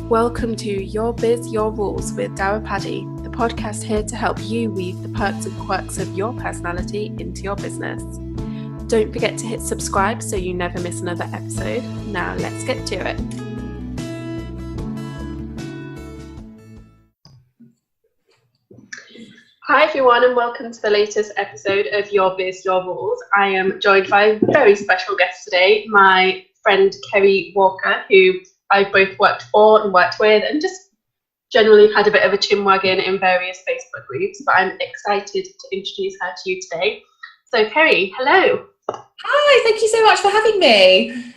Welcome to Your Biz, Your Rules with Dara Paddy, the podcast here to help you weave the perks and quirks of your personality into your business. Don't forget to hit subscribe so you never miss another episode. Now let's get to it. Hi everyone and welcome to the latest episode of Your Biz, Your Rules. I am joined by a very special guest today, my friend Kerri Walker, who I've both worked for and worked with and just generally had a bit of a chinwagon in various Facebook groups, but I'm excited to introduce her to you today. So Kerri, hello. Hi, thank you so much for having me.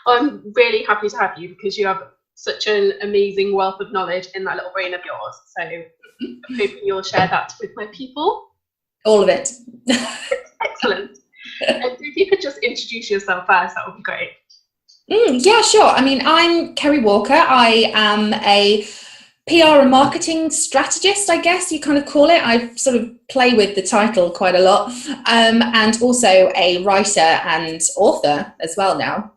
I'm really happy to have you because you have such an amazing wealth of knowledge in that little brain of yours. So I'm hoping you'll share that with my people. All of it. Excellent. And so if you could just introduce yourself first, that would be great. Yeah, sure. I mean, I'm Kerri Walker. I am a PR and marketing strategist, I guess you kind of call it. I sort of play with the title quite a lot. And also a writer and author as well now.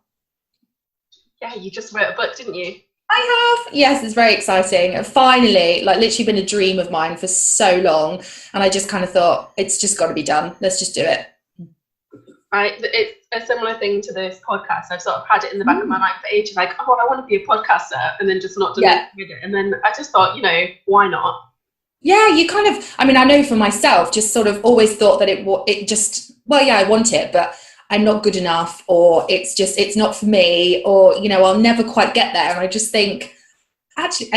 Yeah, you just wrote a book, didn't you? I have. Yes, it's very exciting. Finally, literally been a dream of mine for so long. And I just kind of thought, it's just got to be done. Let's just do it. It's a similar thing to this podcast. I've sort of had it in the back of my mind for ages, like, oh, I want to be a podcaster, and then just not done it with it. And then I just thought, why not? Yeah, you kind of, I mean, I know for myself, just sort of always thought that I want it, but I'm not good enough, or it's not for me, or, I'll never quite get there. And I just think, actually,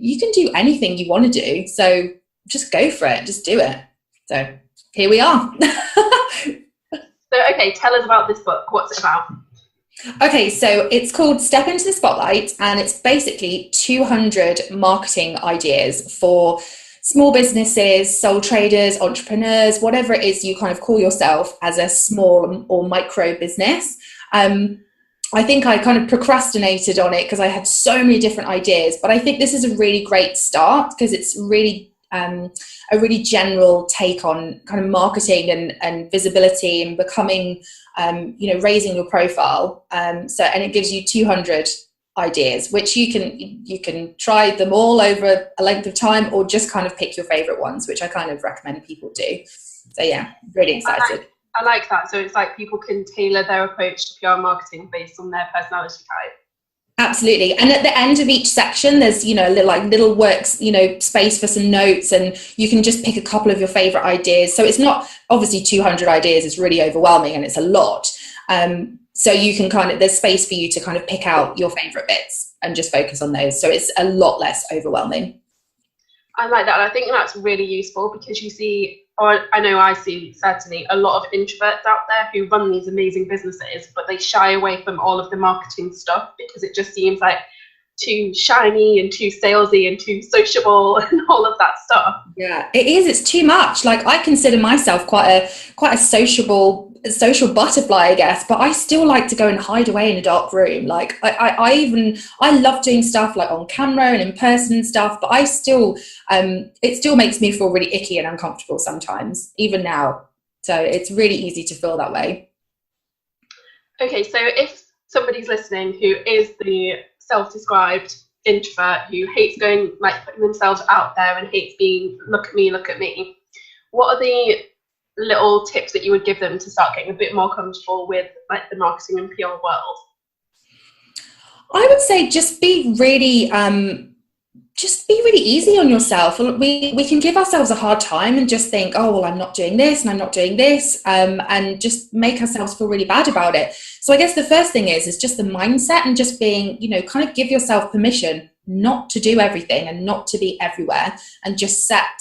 you can do anything you want to do. So just go for it, just do it. So here we are. So, okay, tell us about this book. What's it about? Okay, so it's called Step Into the Spotlight, and it's basically 200 marketing ideas for small businesses, sole traders, entrepreneurs, whatever it is you kind of call yourself as a small or micro business. I think I kind of procrastinated on it because I had so many different ideas, but I think this is a really great start because it's really a really general take on kind of marketing and visibility and becoming, raising your profile. And it gives you 200 ideas, which you can try them all over a length of time, or just kind of pick your favorite ones, which I kind of recommend people do. So yeah, really excited. I like that. So it's like people can tailor their approach to PR marketing based on their personality type. Absolutely. And at the end of each section, there's, little works, space for some notes, and you can just pick a couple of your favorite ideas. So it's not, obviously 200 ideas is really overwhelming and it's a lot. So you can there's space for you to kind of pick out your favorite bits and just focus on those. So it's a lot less overwhelming. I like that. I think that's really useful because you see, or I know I see certainly a lot of introverts out there who run these amazing businesses, but they shy away from all of the marketing stuff because it just seems like too shiny and too salesy and too sociable and all of that stuff. Yeah, it is. It's too much. Like, I consider myself quite a social butterfly, I guess, but I still like to go and hide away in a dark room. Like I love doing stuff like on camera and in person and stuff, but it still makes me feel really icky and uncomfortable sometimes, even now. So it's really easy to feel that way. Okay, so if somebody's listening who is the self-described introvert who hates putting themselves out there and hates being look at me, what are the little tips that you would give them to start getting a bit more comfortable with the marketing and PR world? I would say just be really easy on yourself. We can give ourselves a hard time and just think, oh, well, I'm not doing this and I'm not doing this, and just make ourselves feel really bad about it. So I guess the first thing is just the mindset and just being, kind of give yourself permission not to do everything and not to be everywhere, and just set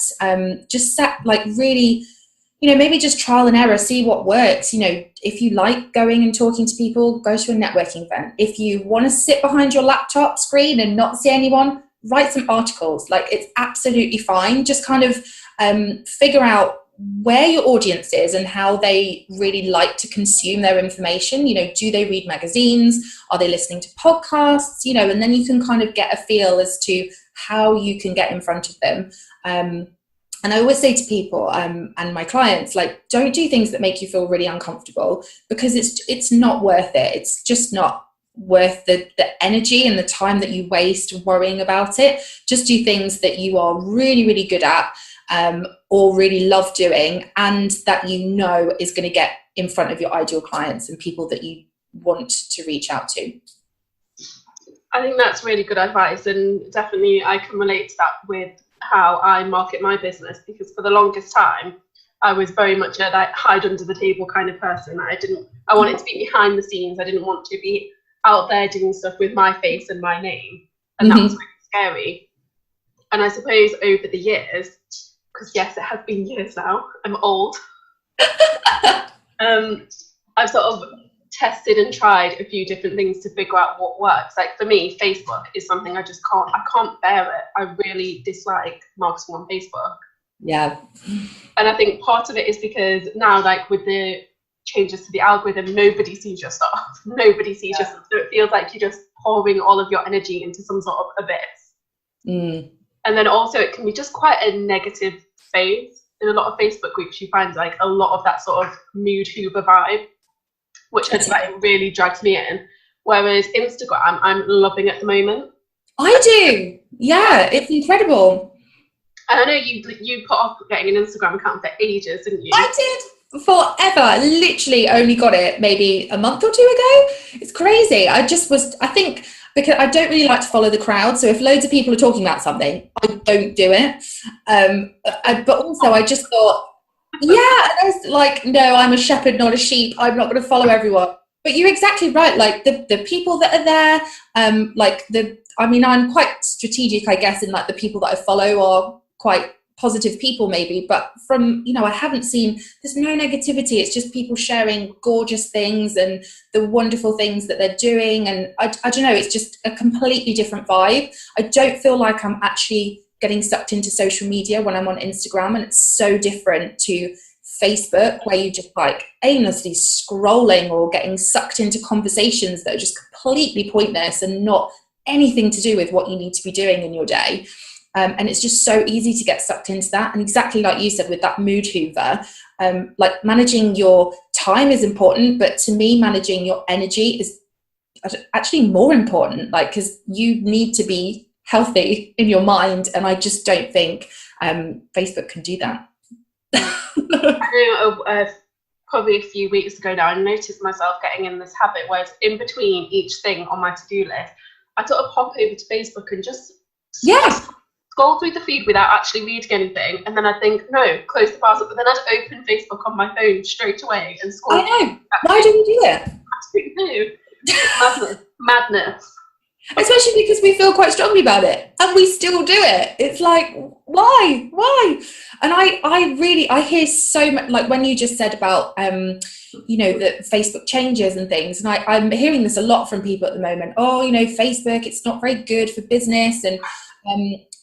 really, maybe just trial and error, see what works. If you like going and talking to people, go to a networking event. If you want to sit behind your laptop screen and not see anyone, write some articles. It's absolutely fine. Just kind of figure out where your audience is and how they really like to consume their information. Do they read magazines? Are they listening to podcasts? And then you can kind of get a feel as to how you can get in front of them. And I always say to people and my clients, don't do things that make you feel really uncomfortable, because it's not worth it. It's just not worth the energy and the time that you waste worrying about it. Just do things that you are really, really good at, or really love doing, and that you know is going to get in front of your ideal clients and people that you want to reach out to. I think that's really good advice, and definitely I can relate to that with how I market my business, because for the longest time I was very much a like hide under the table kind of person. I wanted to be behind the scenes. I didn't want to be out there doing stuff with my face and my name, and that was really scary. And I suppose over the years, because yes, it has been years now, I'm old, I've sort of tested and tried a few different things to figure out what works. Like for me, Facebook is something I can't bear it. I really dislike marketing on Facebook. Yeah. And I think part of it is because now, like with the changes to the algorithm, nobody sees your stuff. Nobody sees your stuff. So it feels like you're just pouring all of your energy into some sort of abyss. And then also it can be just quite a negative phase. In a lot of Facebook groups, you find like a lot of that sort of mood hoover vibe, which is like really drags me in. Whereas Instagram, I'm loving at the moment. I do. Yeah, it's incredible. And I know you put off getting an Instagram account for ages, didn't you? I did forever. I literally only got it maybe a month or two ago. It's crazy. I think because I don't really like to follow the crowd. So if loads of people are talking about something, I don't do it. But also I just thought, yeah, and I was like, no, I'm a shepherd, not a sheep. I'm not going to follow everyone. But you're exactly right. Like the people that are there, I'm quite strategic, I guess, in like the people that I follow are quite positive people maybe, but from, I haven't seen, there's no negativity. It's just people sharing gorgeous things and the wonderful things that they're doing. And I don't know, it's just a completely different vibe. I don't feel like I'm actually getting sucked into social media when I'm on Instagram, and it's so different to Facebook, where you just like aimlessly scrolling or getting sucked into conversations that are just completely pointless and not anything to do with what you need to be doing in your day. And it's just so easy to get sucked into that. And exactly like you said with that mood hoover, like managing your time is important, but to me, managing your energy is actually more important, like, because you need to be healthy in your mind. And I just don't think Facebook can do that. I know probably a few weeks ago now, I noticed myself getting in this habit where it's in between each thing on my to-do list, I sort of hop over to Facebook and just scroll through the feed without actually reading anything, and then I think, no, close the browser, but then I'd open Facebook on my phone straight away and scroll. I know. Why do we do it? I don't know. Madness. Especially because we feel quite strongly about it and we still do it. It's like, why? And I hear so much, like when you just said about, that Facebook changes and things. And I'm hearing this a lot from people at the moment. Oh, Facebook, it's not very good for business. And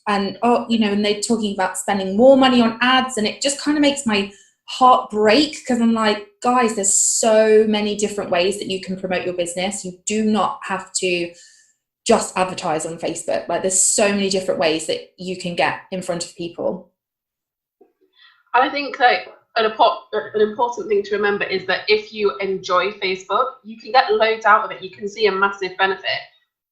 they're talking about spending more money on ads. And it just kind of makes my heart break, because I'm like, guys, there's so many different ways that you can promote your business. You do not have to just advertise on Facebook. Like, there's so many different ways that you can get in front of people. I think like an important thing to remember is that if you enjoy Facebook, you can get loads out of it. You can see a massive benefit.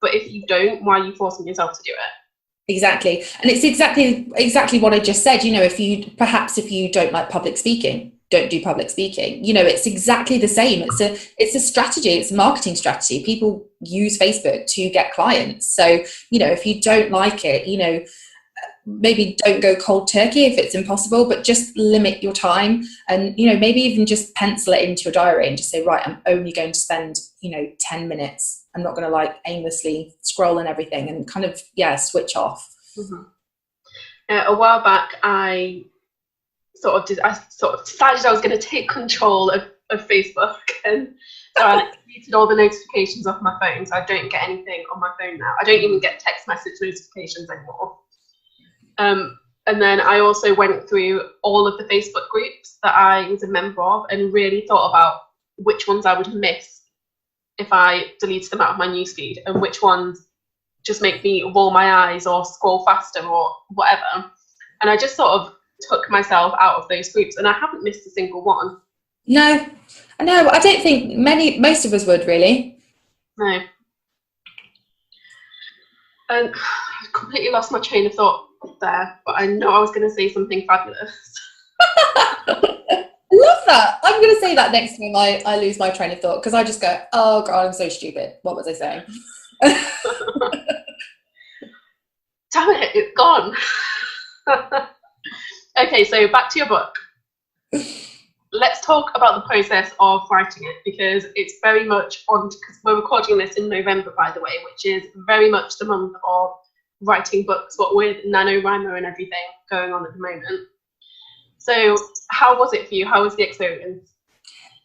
But if you don't, why are you forcing yourself to do it? Exactly. And it's exactly what I just said. If you don't like public speaking, don't do public speaking. It's exactly the same. It's a strategy. It's a marketing strategy. People use Facebook to get clients. So, if you don't like it, maybe don't go cold turkey if it's impossible, but just limit your time, and, maybe even just pencil it into your diary and just say, right, I'm only going to spend, 10 minutes. I'm not going to aimlessly scroll and everything, and kind of, switch off. Mm-hmm. A while back, I sort of decided I was going to take control of Facebook, and so I deleted all the notifications off my phone, so I don't get anything on my phone now. I don't even get text message notifications anymore. And then I also went through all of the Facebook groups that I was a member of and really thought about which ones I would miss if I deleted them out of my newsfeed, and which ones just make me roll my eyes or scroll faster or whatever. And I just sort of took myself out of those groups, and I haven't missed a single one. No, I don't think most of us would, really. No. And I completely lost my train of thought there, but I know I was going to say something fabulous. I love that. I'm going to say that next time I lose my train of thought, because I just go, oh God, I'm so stupid. What was I saying? Damn it, it's gone. Okay, so back to your book. Let's talk about the process of writing it, because it's very much on, because we're recording this in November, by the way, which is very much the month of writing books, what with NaNoWriMo and everything going on at the moment. So how was it for you? How was the experience?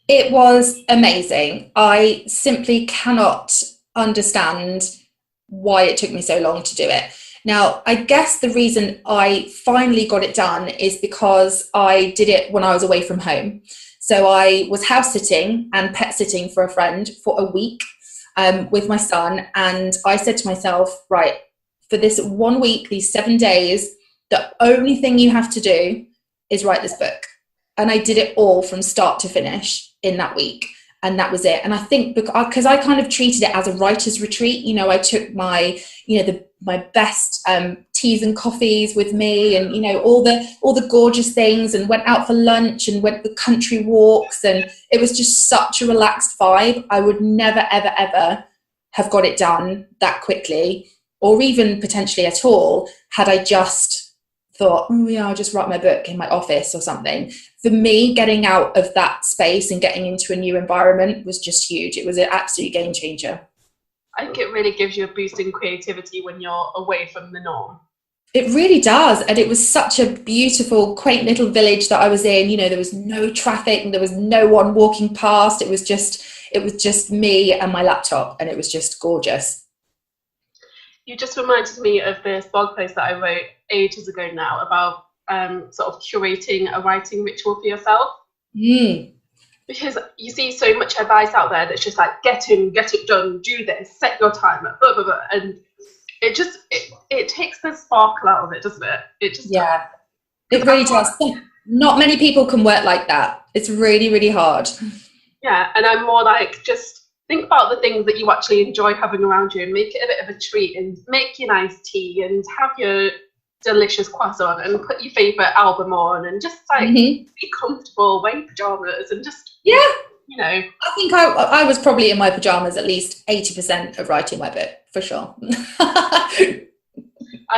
It was amazing. I simply cannot understand why it took me so long to do it. Now, I guess the reason I finally got it done is because I did it when I was away from home. So I was house sitting and pet sitting for a friend for a week with my son. And I said to myself, right, for this 1 week, these 7 days, the only thing you have to do is write this book. And I did it all from start to finish in that week. And that was it. And I think because I kind of treated it as a writer's retreat, you know, I took my, you know, my best teas and coffees with me, and, you know, all the gorgeous things, and went out for lunch and went for country walks. And it was just such a relaxed vibe. I would never, ever, ever have got it done that quickly, or even potentially at all, had I just thought, oh yeah, I'll just write my book in my office or something. For me, getting out of that space and getting into a new environment was just huge. It was an absolute game changer. I think it really gives you a boost in creativity when you're away from the norm. It really does. And it was such a beautiful, quaint little village that I was in. You know, there was no traffic and there was no one walking past. It was just me and my laptop, and it was just gorgeous. You just reminded me of this blog post that I wrote ages ago now about sort of curating a writing ritual for yourself. Because you see so much advice out there that's just like, get it done, do this, set your timer, blah, blah, blah. And it takes the sparkle out of it, doesn't it? It really does. Not many people can work like that. It's really, really hard. Yeah, and I'm more like, just think about the things that you actually enjoy having around you and make it a bit of a treat, and make your nice tea and have your delicious croissant and put your favourite album on, and just like be comfortable, wear your pyjamas, and just, you know. I think I was probably in my pyjamas at least 80% of writing my book, for sure. I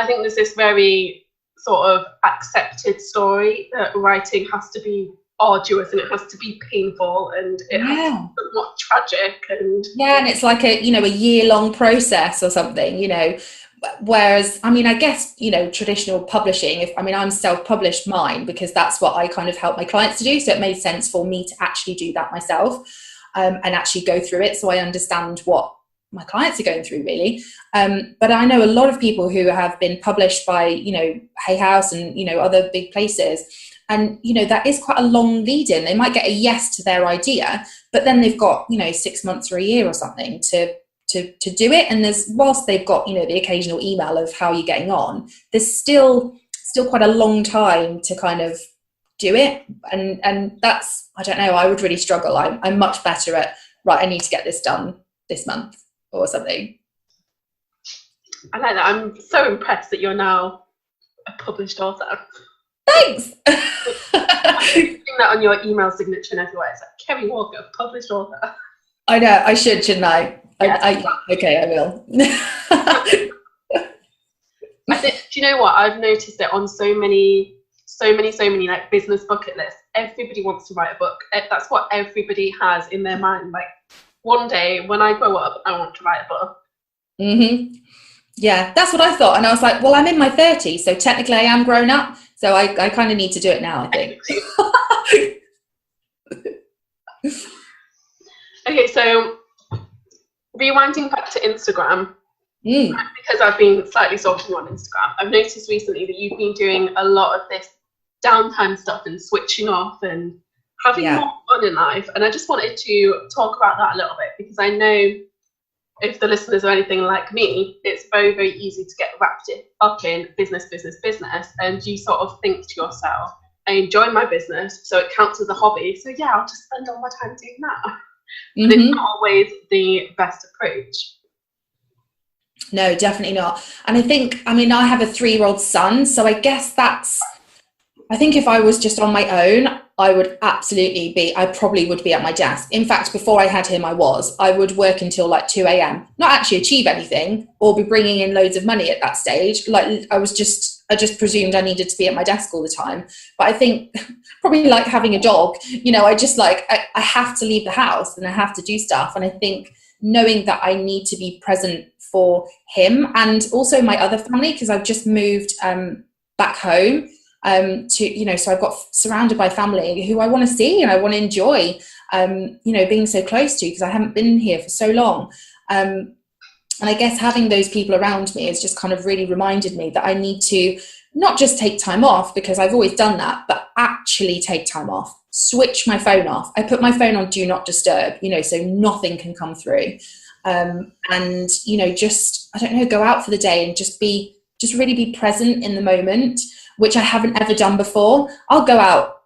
think there's this very sort of accepted story that writing has to be arduous and it has to be painful and it has to be somewhat tragic, and and it's like a year-long process or something, you know. Whereas, I mean, I guess, you know, traditional publishing, I'm self-published mine because that's what I kind of help my clients to do. So it made sense for me to actually do that myself and actually go through it, so I understand what my clients are going through, really. But I know a lot of people who have been published by, you know, Hay House and, you know, other big places. And, you know, that is quite a long lead in. They might get a yes to their idea, but then they've got, you know, 6 months or a year or something to do it. And whilst they've got, you know, the occasional email of how you're getting on, there's still quite a long time to kind of do it. And that's, I don't know, I would really struggle. I'm much better at, right, I need to get this done this month or something. I like that. I'm so impressed that you're now a published author. Thanks. Putting that on your email signature and everywhere. It's like, Kerri Walker, published author. I know, I should, shouldn't I? Yes. Okay, I will. I think, do you know what? I've noticed it on so many like business bucket lists. Everybody wants to write a book. That's what everybody has in their mind. Like, one day when I grow up, I want to write a book. Yeah, that's what I thought. And I was like, well, I'm in my 30s, so technically I am grown up. So I kind of need to do it now, I think. Okay, so rewinding back to Instagram, because I've been slightly stalking on Instagram, I've noticed recently that you've been doing a lot of this downtime stuff and switching off and having more fun in life. And I just wanted to talk about that a little bit, because I know if the listeners are anything like me, it's very, very easy to get wrapped up in business, and you sort of think to yourself, I enjoy my business, so it counts as a hobby, so yeah, I'll just spend all my time doing that. But it's not always the best approach. No, definitely not. And I think, I mean, I have a 3-year-old son, so I guess I think if I was just on my own, I probably would be at my desk. In fact, before I had him, I would work until like 2 a.m., not actually achieve anything or be bringing in loads of money at that stage. Like I just presumed I needed to be at my desk all the time. But I think probably like having a dog, I have to leave the house and I have to do stuff. And I think knowing that I need to be present for him and also my other family, because I've just moved back home so I've got surrounded by family who I want to see and I want to enjoy being so close to, because I haven't been here for so long, and I guess having those people around me has just kind of really reminded me that I need to not just take time off, because I've always done that, but actually take time off, switch my phone off. I put my phone on do not disturb, so nothing can come through, and just, I don't know, go out for the day and just really be present in the moment, which I haven't ever done before. I'll go out,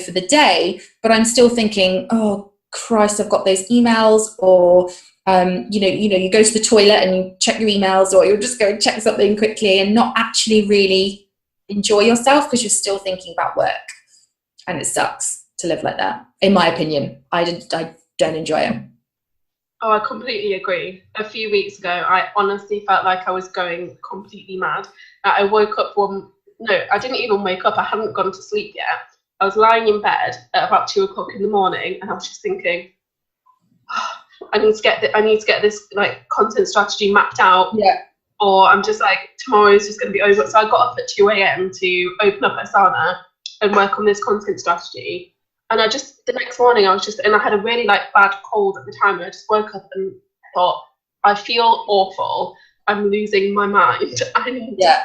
for the day, but I'm still thinking, oh Christ, I've got those emails, or you go to the toilet and you check your emails, or you'll just go and check something quickly and not actually really enjoy yourself because you're still thinking about work. And it sucks to live like that, in my opinion. I don't enjoy it. Oh, I completely agree. A few weeks ago, I honestly felt like I was going completely mad. I woke up I didn't even wake up. I hadn't gone to sleep yet. I was lying in bed at about 2 o'clock in the morning, and I was just thinking, I need to get this like content strategy mapped out. Yeah. Or I'm just like, tomorrow is just going to be over. So I got up at 2 a.m. to open up Asana and work on this content strategy. And the next morning and I had a really like bad cold at the time. And I just woke up and thought, I feel awful. I'm losing my mind. I need to.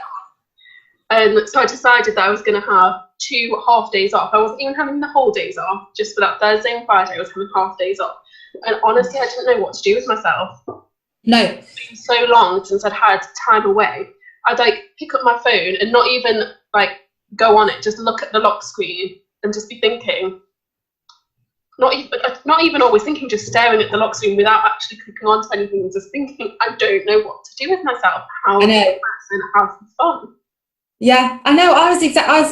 And so I decided that I was going to have 2 half days off. I wasn't even having the whole days off. Just for that Thursday and Friday, I was having half days off. And honestly, I didn't know what to do with myself. No. It's been so long since I'd had time away. I'd like pick up my phone and not even like go on it, just look at the lock screen and just be thinking, not even always thinking, just staring at the lock screen without actually clicking onto anything, and just thinking, I don't know what to do with myself, how to relax and have fun. Yeah, I know. I was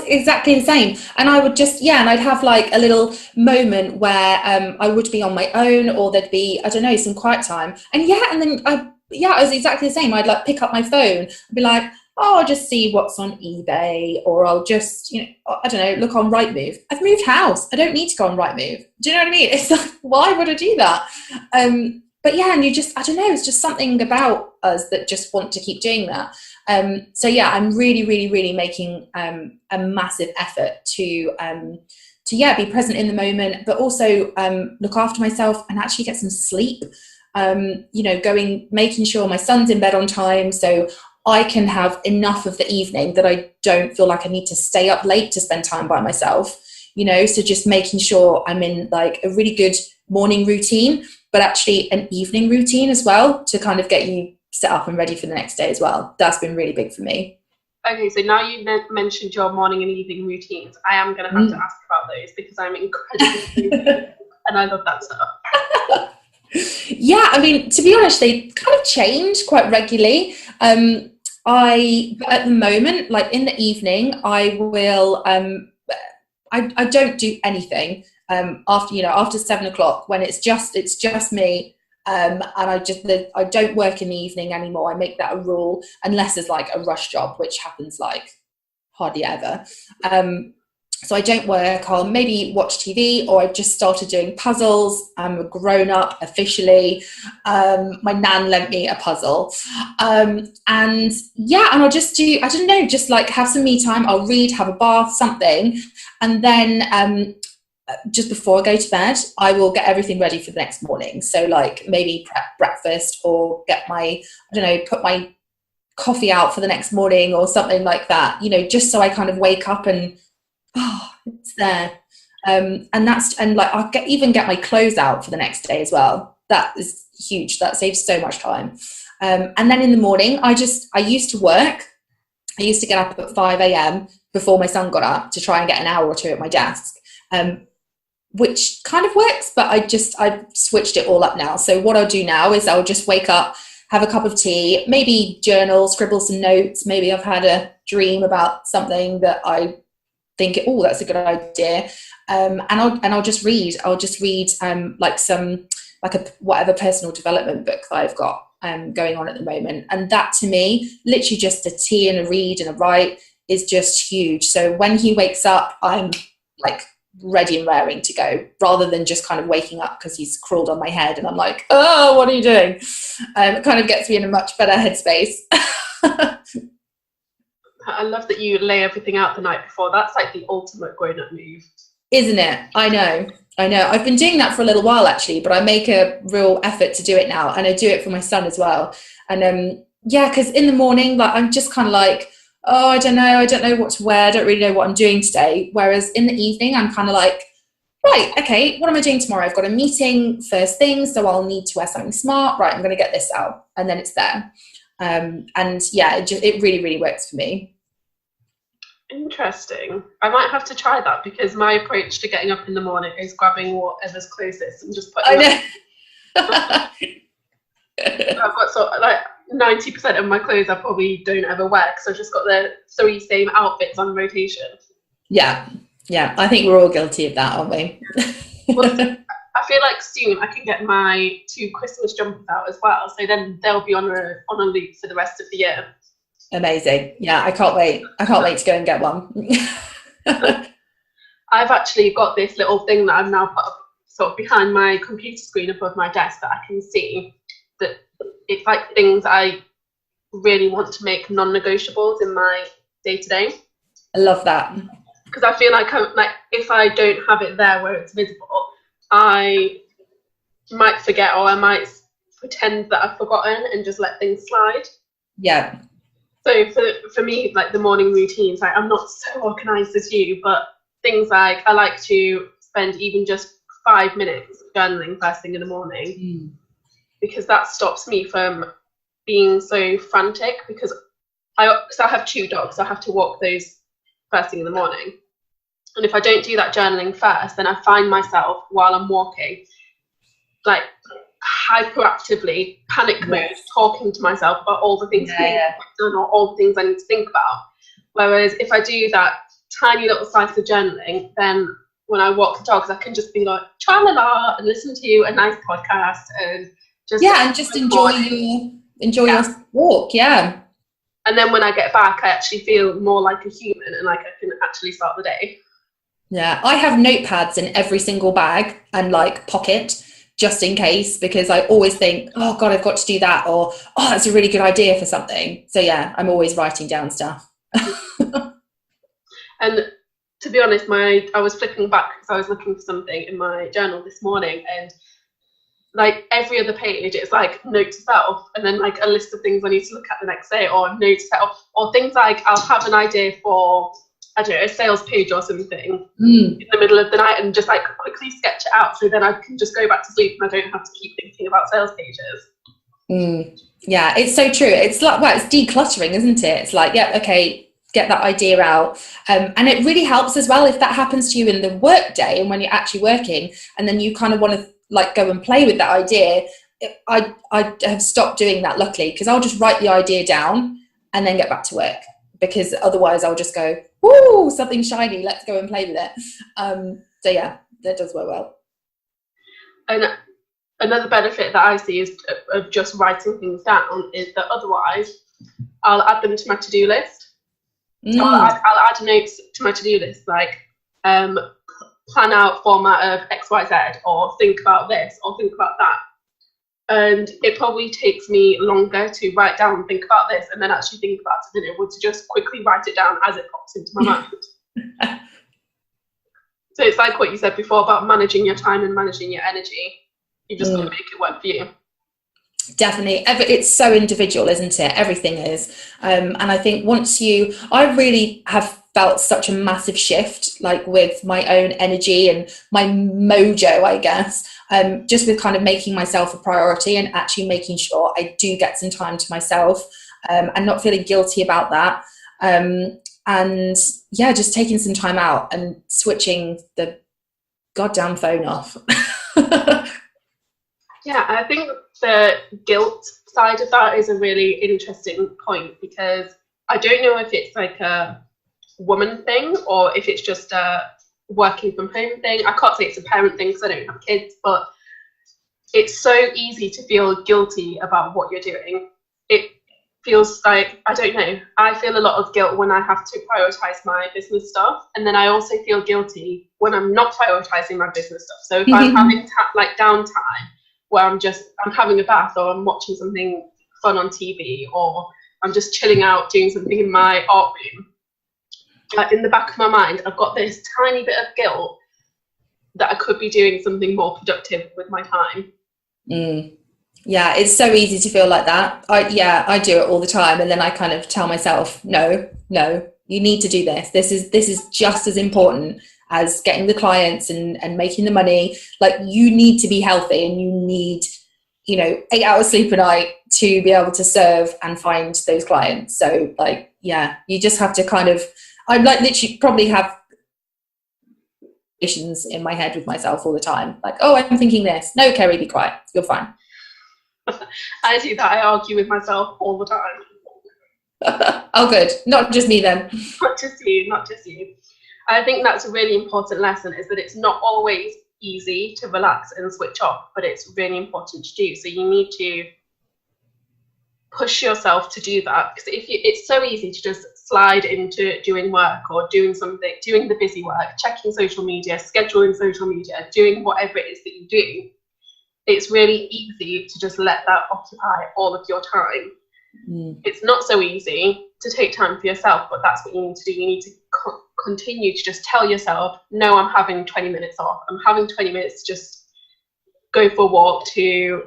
exactly the same, and I would just and I'd have like a little moment where I would be on my own, or there'd be, I don't know, some quiet time, and then I was exactly the same. I'd like pick up my phone and be like, oh, I'll just see what's on eBay, or I'll just I don't know, look on Rightmove. I've moved house. I don't need to go on Rightmove. Do you know what I mean? It's like, why would I do that? But and you just, I don't know, it's just something about us that just want to keep doing that. I'm really, really, really making a massive effort to be present in the moment, but also look after myself and actually get some sleep. Making sure my son's in bed on time, so I can have enough of the evening that I don't feel like I need to stay up late to spend time by myself. So just making sure I'm in like a really good morning routine, but actually an evening routine as well, to kind of get you set up and ready for the next day as well. That's been really big for me. Okay, so now you mentioned your morning and evening routines, I am going to have to ask about those, because I'm incredibly and I love that stuff. Yeah, I mean, to be honest, they kind of change quite regularly. But at the moment, like in the evening, I will I don't do anything after 7 o'clock, when it's just me. And I don't work in the evening anymore. I make that a rule, unless there's like a rush job, which happens like hardly ever. So I don't work. I'll maybe watch TV, or I've just started doing puzzles. I'm a grown up officially. My nan lent me a puzzle. And I'll just do, I don't know, just like have some me time. I'll read, have a bath, something. And then just before I go to bed, I will get everything ready for the next morning. So like maybe prep breakfast, or get put my coffee out for the next morning or something like that, just so I kind of wake up and, it's there. And I'll even get my clothes out for the next day as well. That is huge. That saves so much time. And then in the morning, I used to work. I used to get up at 5 a.m. before my son got up to try and get an hour or two at my desk. Which kind of works, but I've switched it all up now. So what I'll do now is I'll just wake up, have a cup of tea, maybe journal, scribble some notes. Maybe I've had a dream about something that I think, oh, that's a good idea. And I'll just read. I'll just read whatever personal development book that I've got going on at the moment. And that, to me, literally just a tea and a read and a write is just huge. So when he wakes up, I'm like ready and raring to go, rather than just kind of waking up because he's crawled on my head and I'm like, oh, what are you doing? It kind of gets me in a much better headspace. I love that you lay everything out the night before. That's like the ultimate grown-up move. Isn't it? I know. I've been doing that for a little while, actually, but I make a real effort to do it now, and I do it for my son as well. And because in the morning, like, I'm just kind of like, oh, I don't know what to wear. I don't really know what I'm doing today. Whereas in the evening, I'm kind of like, right, okay, what am I doing tomorrow? I've got a meeting first thing, so I'll need to wear something smart. Right, I'm going to get this out, and then it's there. It really, really works for me. Interesting. I might have to try that, because my approach to getting up in the morning is grabbing whatever's closest and just putting I know. I've got sort of like 90% of my clothes I probably don't ever wear, because I've just got the 3 same outfits on rotation. Yeah. I think we're all guilty of that, aren't we? Well, I feel like soon I can get my 2 Christmas jumpers out as well, so then they'll be on a loop for the rest of the year. Amazing. Yeah, I can't wait to go and get one. I've actually got this little thing that I've now put up sort of behind my computer screen above my desk, that I can see that it's like things I really want to make non-negotiables in my day-to-day. I love that. Because I feel like if I don't have it there where it's visible, I might forget, or I might pretend that I've forgotten and just let things slide. Yeah. So for me, like the morning routines, like I'm not so organised as you, but things like I like to spend even just 5 minutes journaling first thing in the morning, because that stops me from being so frantic, because I have 2 dogs, so I have to walk those first thing in the morning. And if I don't do that journaling first, then I find myself while I'm walking, like hyperactively panic mode, talking to myself about all the things I've done, or all the things I need to think about. Whereas if I do that tiny little slice of journaling, then when I walk the dogs, I can just be like tra-la-la and listen to a nice podcast and just enjoy your walk. Yeah. And then when I get back, I actually feel more like a human, and like I can actually start the day. Yeah, I have notepads in every single bag and like pocket, just in case, because I always think, oh God, I've got to do that, or oh, that's a really good idea for something. So yeah, I'm always writing down stuff. And to be honest, I was flipping back because I was looking for something in my journal this morning, and like every other page it's like note to self, and then like a list of things I need to look at the next day, or note to self, or things like I'll have an idea for, I don't know, a sales page or something in the middle of the night, and just like quickly sketch it out, so then I can just go back to sleep and I don't have to keep thinking about sales pages. Yeah, it's so true. It's like, well, it's decluttering, isn't it? It's like, yeah, okay, get that idea out. And it really helps as well if that happens to you in the work day and when you're actually working, and then you kind of want to like go and play with that idea. I have stopped doing that, luckily, because I'll just write the idea down and then get back to work, because otherwise I'll just go, woo, something shiny, let's go and play with it. So yeah, that does work well. And another benefit that I see is of just writing things down is that otherwise I'll add them to my to-do list. So I'll add notes to my to-do list, like plan out format of XYZ, or think about this, or think about that. And it probably takes me longer to write down and think about this and then actually think about it than it would to just quickly write it down as it pops into my mind. So it's like what you said before about managing your time and managing your energy. You just got to make it work for you. Definitely. It's so individual, isn't it? Everything is. And I think I really have felt such a massive shift, like with my own energy and my mojo, I guess, just with kind of making myself a priority and actually making sure I do get some time to myself, and not feeling guilty about that. And yeah, just taking some time out and switching the goddamn phone off. Yeah, I think the guilt side of that is a really interesting point, because I don't know if it's like a woman thing or if it's just a working from home thing. I can't say it's a parent thing because I don't have kids, but it's so easy to feel guilty about what you're doing. It feels like, I don't know, I feel a lot of guilt when I have to prioritize my business stuff, and then I also feel guilty when I'm not prioritizing my business stuff. So if I'm having like downtime where I'm having a bath, or I'm watching something fun on TV, or I'm just chilling out doing something in my art room, in the back of my mind I've got this tiny bit of guilt that I could be doing something more productive with my time. Yeah, it's so easy to feel like that. I do it all the time, and then I kind of tell myself, no, you need to do this. This is just as important as getting the clients and making the money. Like, you need to be healthy, and you need, 8 hours sleep a night to be able to serve and find those clients. So like, yeah, you just have to kind of, I like literally probably have in my head with myself all the time, like, oh, I'm thinking this. No, Kerri, be quiet, you're fine. I do that. I argue with myself all the time. Oh, good. Not just me then. Not just you. I think that's a really important lesson, is that it's not always easy to relax and switch off, but it's really important to do. So you need to push yourself to do that, because it's so easy to just slide into doing work or doing something, doing the busy work, checking social media, scheduling social media, doing whatever it is that you do. It's really easy to just let that occupy all of your time. It's not so easy to take time for yourself, but that's what you need to do. You need to continue to just tell yourself, no, I'm having 20 minutes off. I'm having 20 minutes to just go for a walk, to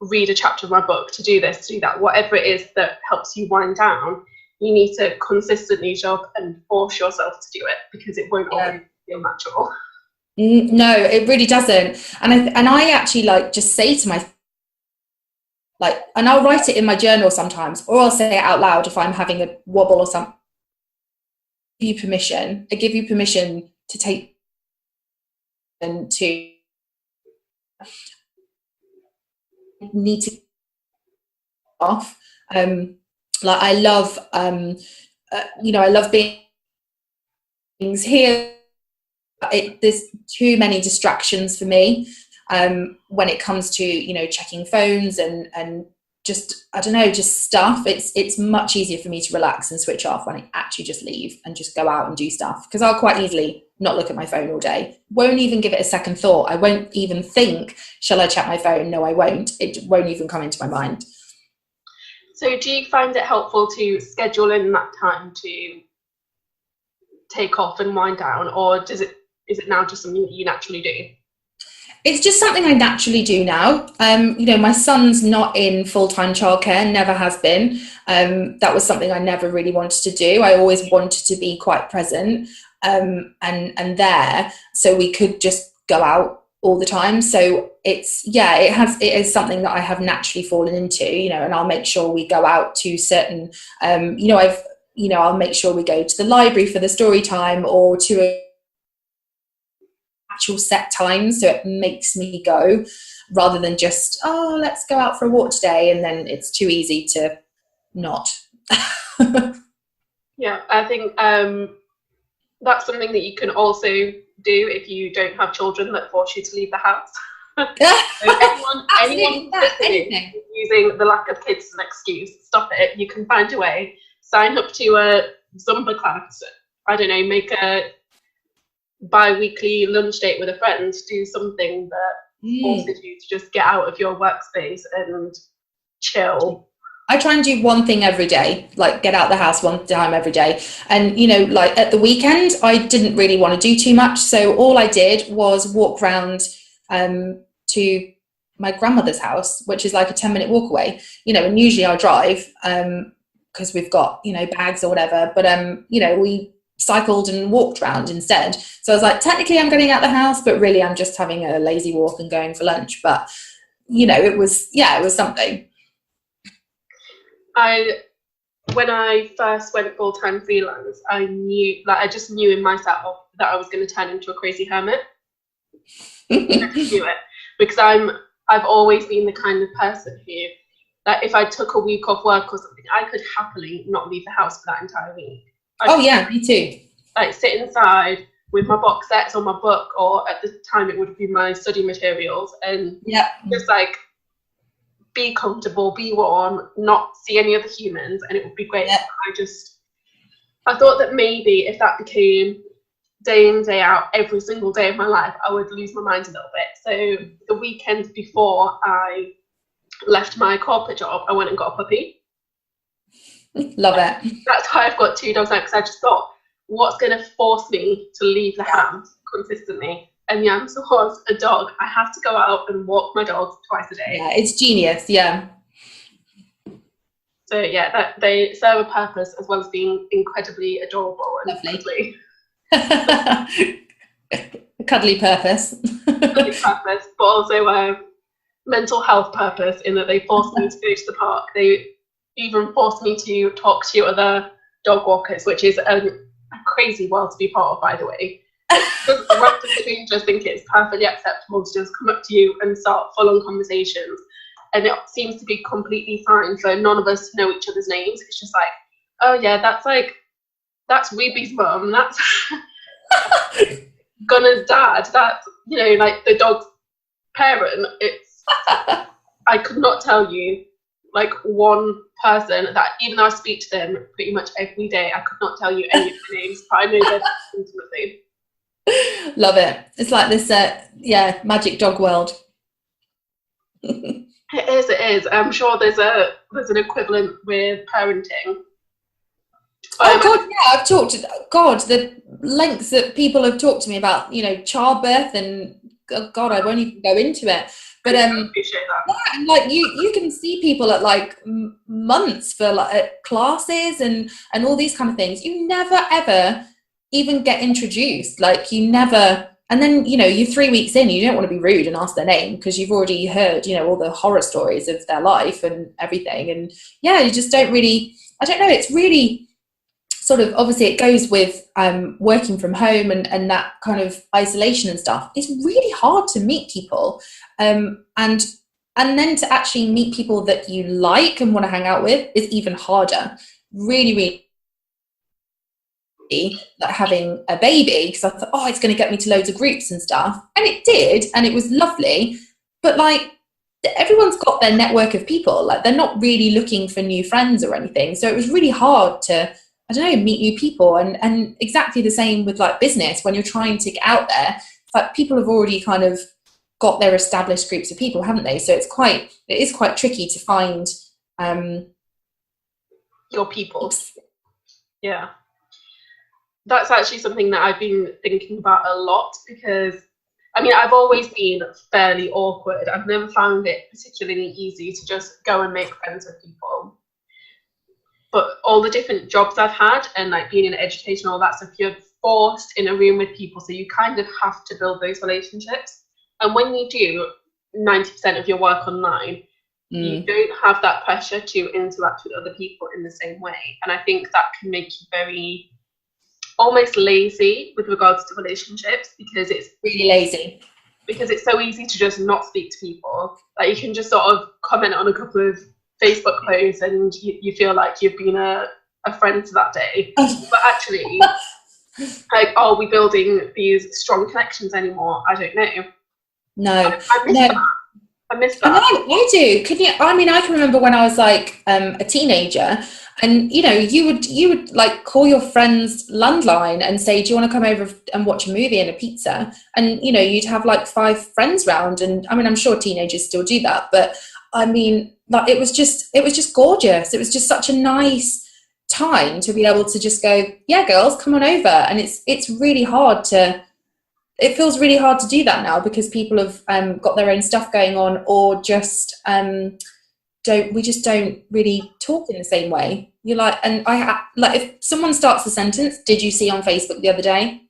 read a chapter of my book, to do this, to do that, whatever it is that helps you wind down. You need to consistently show up and force yourself to do it, because it won't always feel natural. No, it really doesn't. And I actually like just say to myself, like, and I'll write it in my journal sometimes, or I'll say it out loud if I'm having a wobble or something. I give you permission to take and to need to off. Like, I love I love being things here. There's too many distractions for me when it comes to checking phones and just, I don't know, just stuff. It's much easier for me to relax and switch off when I actually just leave and just go out and do stuff, because I'll quite easily not look at my phone all day. Won't even give it a second thought. I won't even think, shall I check my phone? No, I won't. It won't even come into my mind. So do you find it helpful to schedule in that time to take off and wind down, or is it now just something that you naturally do? It's just something I naturally do now. My son's not in full-time childcare, never has been. That was something I never really wanted to do. I always wanted to be quite present and there, so we could just go out all the time. So it is something that I have naturally fallen into, and I'll make sure we go out to certain, I'll make sure we go to the library for the story time, or to actual set times, so it makes me go, rather than just, oh, let's go out for a walk today, and then it's too easy to not. Yeah, I think that's something that you can also do if you don't have children that force you to leave the house. So anyone listening using the lack of kids as an excuse, stop it. You can find a way. Sign up to a Zumba class. I don't know, make a bi-weekly lunch date with a friend. Do something that forces you to just get out of your workspace and chill. I try and do one thing every day, like get out the house one time every day. And, like at the weekend, I didn't really want to do too much. So all I did was walk round to my grandmother's house, which is like a 10-minute walk away, and usually I'll drive because we've got, bags or whatever. But, we cycled and walked round instead. So I was like, technically I'm getting out the house, but really I'm just having a lazy walk and going for lunch. But, it was something. When I first went full-time freelance, I just knew in myself that I was going to turn into a crazy hermit. I do it because I'm I've always been the kind of person who, that if I took a week off work or something, I could happily not leave the house for that entire week. Yeah, me too. Like sit inside with my box sets or my book, or at the time it would be my study materials, and just like be comfortable, be warm, not see any other humans, and it would be great. I thought that maybe if that became day in, day out, every single day of my life, I would lose my mind a little bit. So the weekend before I left my corporate job, I went and got a puppy. Love it. That's why I've got 2 dogs now, because I just thought, what's going to force me to leave the house consistently? And the answer was a dog. I have to go out and walk my dogs twice a day. Yeah, it's genius. Yeah. So yeah, they serve a purpose as well as being incredibly adorable and lovely. Cuddly purpose. Cuddly purpose, but also a mental health purpose, in that they forced me to go to the park. They even forced me to talk to other dog walkers, which is a crazy world to be part of, by the way. Random strangers think it's perfectly acceptable to just come up to you and start full-on conversations, and it seems to be completely fine for none of us to know each other's names. It's just like, oh yeah, that's Ruby's mum, that's Gunner's dad, that's, you know, like the dog's parent. It's I could not tell you like one person that, even though I speak to them pretty much every day, I could not tell you any of their names, but I know them intimately. Love it. It's like this magic dog world. It is. I'm sure there's an equivalent with parenting. I've talked to the lengths that people have talked to me about, you know, childbirth, and God, I won't even go into it. But I appreciate that. Yeah, like you can see people at like months for like classes and all these kind of things. You never ever even get introduced, like you never. And then, you know, you're 3 weeks in, you don't want to be rude and ask their name because you've already heard, you know, all the horror stories of their life and everything. And yeah, you just don't really, I don't know, it's really sort of, obviously it goes with working from home and that kind of isolation and stuff. It's really hard to meet people. And then to actually meet people that you like and want to hang out with is even harder. Really, really. Like having a baby, because I thought, oh, it's going to get me to loads of groups and stuff, and it did, and it was lovely, but like everyone's got their network of people, like they're not really looking for new friends or anything, so it was really hard to, I don't know, meet new people. And exactly the same with like business, when you're trying to get out there, it's like people have already kind of got their established groups of people, haven't they? So it is quite tricky to find your people. Yeah. That's actually something that I've been thinking about a lot, because I mean, I've always been fairly awkward. I've never found it particularly easy to just go and make friends with people. But all the different jobs I've had, and like being in education, all that stuff, you're forced in a room with people, so you kind of have to build those relationships. And when you do 90% of your work online, you don't have that pressure to interact with other people in the same way. And I think that can make you very almost lazy with regards to relationships, because it's really lazy, because it's so easy to just not speak to people. Like you can just sort of comment on a couple of Facebook posts and you feel like you've been a friend to that day, but actually like, are we building these strong connections anymore? I don't know. No, I miss that. I do. I can remember when I was like a teenager, and you know, you would like call your friend's landline and say, do you want to come over and watch a movie and a pizza? And you know, you'd have like 5 friends round, and I mean, I'm sure teenagers still do that, but I mean, like it was just gorgeous. It was just such a nice time to be able to just go, yeah, girls, come on over. And it's really hard to. It feels really hard to do that now, because people have got their own stuff going on, or just don't really talk in the same way. You're like, and like if someone starts a sentence, did you see on Facebook the other day?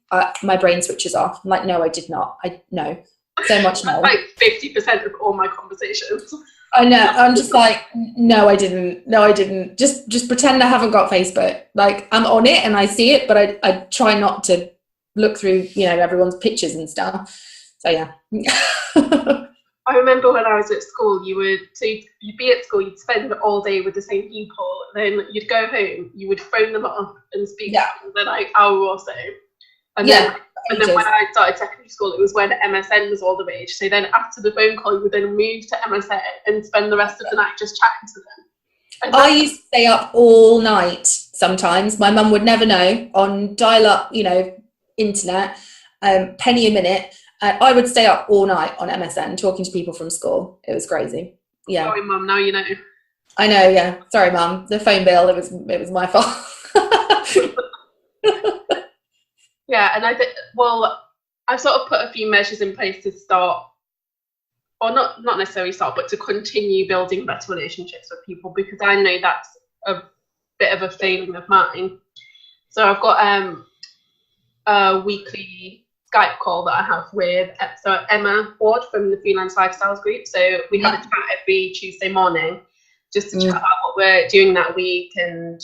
My brain switches off. I'm like, no, I did not. No, so much no. Like 50% of all my conversations. I know. I'm just like, no, I didn't. No, I didn't. Just pretend I haven't got Facebook. Like I'm on it and I see it, but I try not to look through, you know, everyone's pictures and stuff. So yeah. I remember when I was at school, you'd be at school, you'd spend all day with the same people, then you'd go home, you would phone them up and speak to them for like hour or so. And then when I started secondary school, it was when MSN was all the rage. So then after the phone call, you would then move to MSN and spend the rest of the night just chatting to them. I used to stay up all night sometimes. My mum would never know, on dial-up, internet, penny a minute. I would stay up all night on MSN talking to people from school. It was crazy. Yeah. Sorry, Mum, now you know. I know, yeah. Sorry, Mum. The phone bill, it was my fault. Yeah, and I think, I've sort of put a few measures in place to start, or not necessarily start, but to continue building better relationships with people, because I know that's a bit of a failing of mine. So I've got a weekly Skype call that I have with Emma Ward from the Freelance Lifestyles group. So we have a chat every Tuesday morning just to chat about what we're doing that week and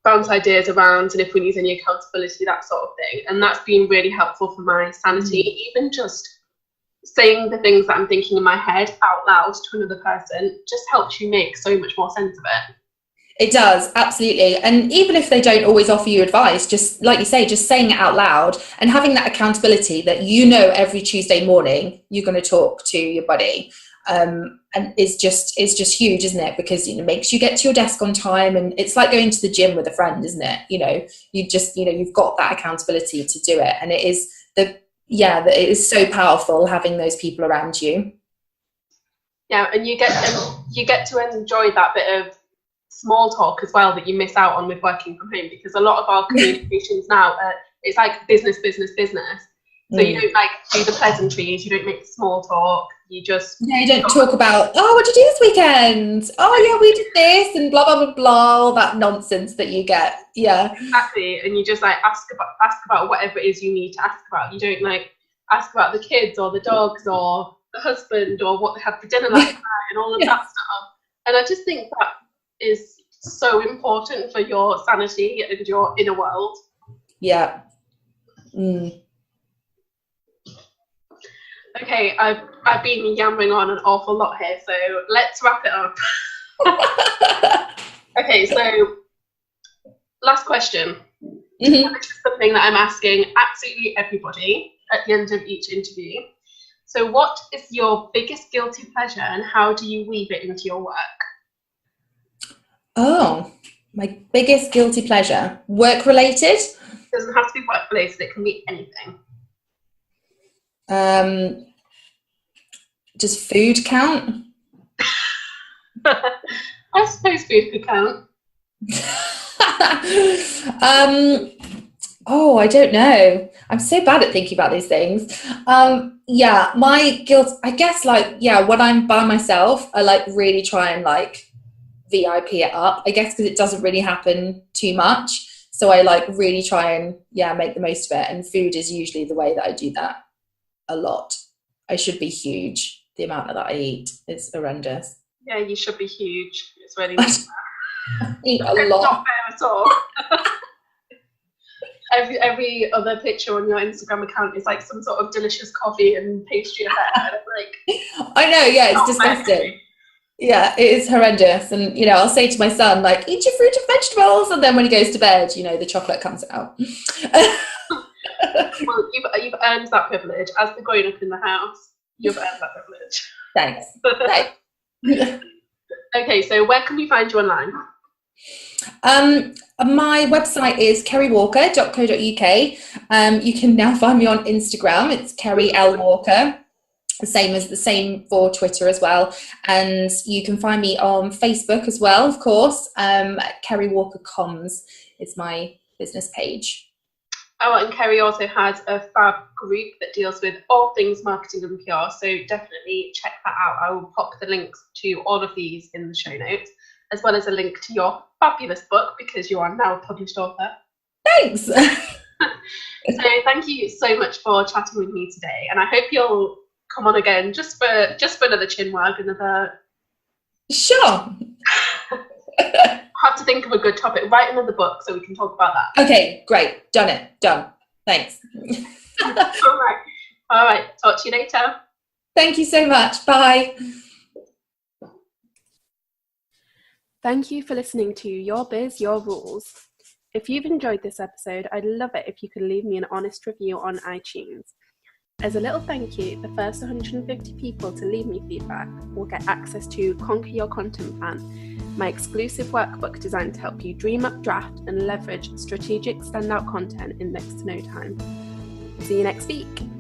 bounce ideas around, and if we need any accountability, that sort of thing. And that's been really helpful for my sanity. Even just saying the things that I'm thinking in my head out loud to another person just helps you make so much more sense of it. It does, absolutely. And even if they don't always offer you advice, just like you say, just saying it out loud and having that accountability that every Tuesday morning you're going to talk to your buddy, and it's just huge, isn't it? Because it makes you get to your desk on time, and it's like going to the gym with a friend, isn't it? You've got that accountability to do it, and it is so powerful having those people around you. Yeah, and you get to enjoy that bit of small talk as well that you miss out on with working from home, because a lot of our communications now it's like business. So you don't like do the pleasantries, you don't make small talk, you don't talk about, what did you do this weekend? Oh yeah, we did this, and blah blah blah blah, all that nonsense that you get. Yeah, exactly. And you just like ask about whatever it is you need to ask about. You don't like ask about the kids or the dogs or the husband or what they had for dinner last night and all of that stuff. And I just think that is so important for your sanity and your inner world. Yeah. Okay, I've been yammering on an awful lot here, so let's wrap it up. Okay, so last question. This is something that I'm asking absolutely everybody at the end of each interview. So what is your biggest guilty pleasure, and how do you weave it into your work? Oh, my biggest guilty pleasure. Work related? It doesn't have to be work related, it can be anything. Does food count? I suppose food could count. I don't know. I'm so bad at thinking about these things. My guilt, I guess, when I'm by myself, I really try and VIP it up, I guess, because it doesn't really happen too much. So I really try and make the most of it. And food is usually the way that I do that a lot. I should be huge. The amount that I eat is horrendous. Yeah, you should be huge. It's really nice. I eat a lot. Not fair at all. Every other picture on your Instagram account is some sort of delicious coffee and pastry affair. I know, yeah, it's disgusting. Yeah, it is horrendous. And I'll say to my son, eat your fruit and vegetables, and then when he goes to bed, the chocolate comes out. Well, you've earned that privilege as the grown-up in the house. You've earned that privilege. Thanks. Okay, so where can we find you online? My website is kerriwalker.co.uk. You can now find me on Instagram. It's Kerri L. Walker. The same for Twitter as well. And you can find me on Facebook as well, of course. Kerri Walker Comms is my business page. Oh, and Kerri also has a fab group that deals with all things marketing and PR, so definitely check that out. I will pop the links to all of these in the show notes, as well as a link to your fabulous book, because you are now a published author. Thanks! So thank you so much for chatting with me today, and I hope you'll come on again just for another chin wag, another... Sure! Have to think of a good topic. Write another book so we can talk about that. Okay, great. Done. Thanks. All right. Talk to you later. Thank you so much. Bye. Thank you for listening to Your Biz, Your Rules. If you've enjoyed this episode, I'd love it if you could leave me an honest review on iTunes. As a little thank you, the first 150 people to leave me feedback will get access to Conquer Your Content Plan, my exclusive workbook designed to help you dream up, draft, and leverage strategic standout content in next to no time. See you next week.